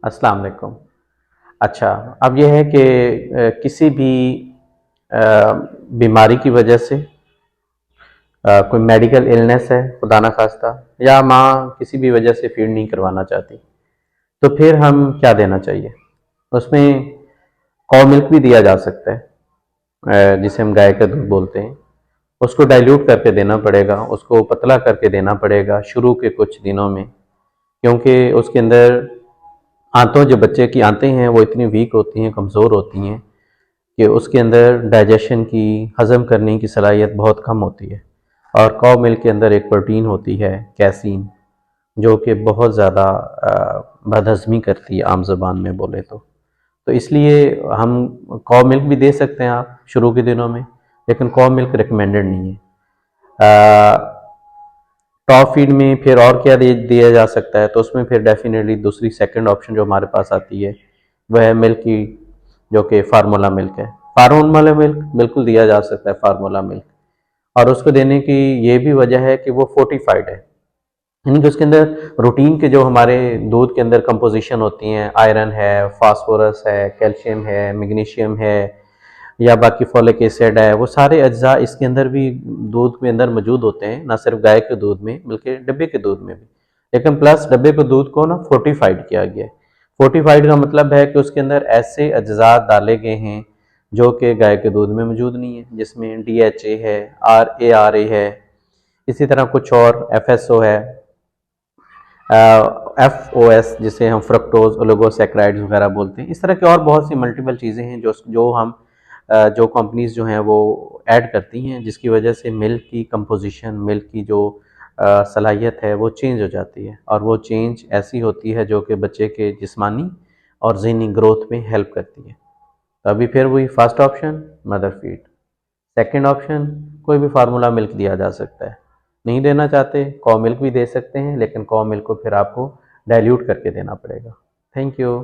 अस्सलाम वालेकुम। अच्छा, अब ये है कि किसी भी बीमारी की वजह से कोई मेडिकल इलनेस है, खुदा ना खास्ता, या माँ किसी भी वजह से फीड नहीं करवाना चाहती, तो फिर हम क्या देना चाहिए? उसमें काउ मिल्क भी दिया जा सकता है, जिसे हम गाय का दूध बोलते हैं। उसको डाइल्यूट करके देना पड़ेगा, उसको पतला करके देना पड़ेगा शुरू के कुछ दिनों में, क्योंकि उसके अंदर आंतों जो बच्चे की आंतें हैं वो इतनी वीक होती हैं, कमज़ोर होती हैं कि उसके अंदर डाइजेशन की, हज़म करने की सलाहियत बहुत कम होती है। और काउ मिल्क के अंदर एक प्रोटीन होती है कैसीन, जो कि बहुत ज़्यादा बदहज़मी करती है आम ज़बान में बोले तो इसलिए हम काउ मिल्क भी दे सकते हैं आप शुरू के दिनों में, लेकिन काउ मिल्क रिकमेंडेड नहीं है। टॉप फीड में फिर और क्या दिया जा सकता है, तो उसमें फिर डेफिनेटली दूसरी सेकंड ऑप्शन जो हमारे पास आती है वह है मिल्क की, जो कि फार्मूला मिल्क है। फार्मूला मिल्क बिल्कुल दिया जा सकता है, फार्मूला मिल्क। और उसको देने की ये भी वजह है कि वो फोर्टिफाइड है, यानी कि उसके अंदर रूटीन के जो हमारे दूध के अंदर कंपोजिशन होती हैं, आयरन है, फास्फोरस है, कैल्शियम है, मैग्नीशियम है, या बाकी फॉलिक एसिड है, वो सारे अज्जा इसके अंदर भी दूध के अंदर मौजूद होते हैं, ना सिर्फ गाय के दूध में बल्कि डब्बे के दूध में भी। लेकिन प्लस डब्बे के दूध को ना फोर्टिफाइड किया गया है। फोर्टिफाइड का मतलब है कि उसके अंदर ऐसे अज्जा डाले गए हैं जो कि गाय के दूध में मौजूद नहीं है, जिसमें DHA है, RARA है, इसी तरह कुछ और FSO है, FOS जिसे हम फ्रक्टोज ओलिगोसैकराइड्स वगैरह बोलते हैं। इस तरह की और बहुत सी मल्टीपल चीज़ें हैं जो हम जो कंपनीज जो हैं वो ऐड करती हैं, जिसकी वजह से मिल्क की कंपोजिशन, मिल्क की जो सलाहियत है वो चेंज हो जाती है, और वो चेंज ऐसी होती है जो कि बच्चे के जिस्मानी और ज़हनी ग्रोथ में हेल्प करती है। तो अभी फिर वही first option mother feed, second option कोई भी फार्मूला मिल्क दिया जा सकता है। नहीं देना चाहते कॉ मिल्क भी दे सकते हैं, लेकिन कॉ मिल्क को फिर आपको डाइल्यूट करके देना पड़ेगा। Thank you.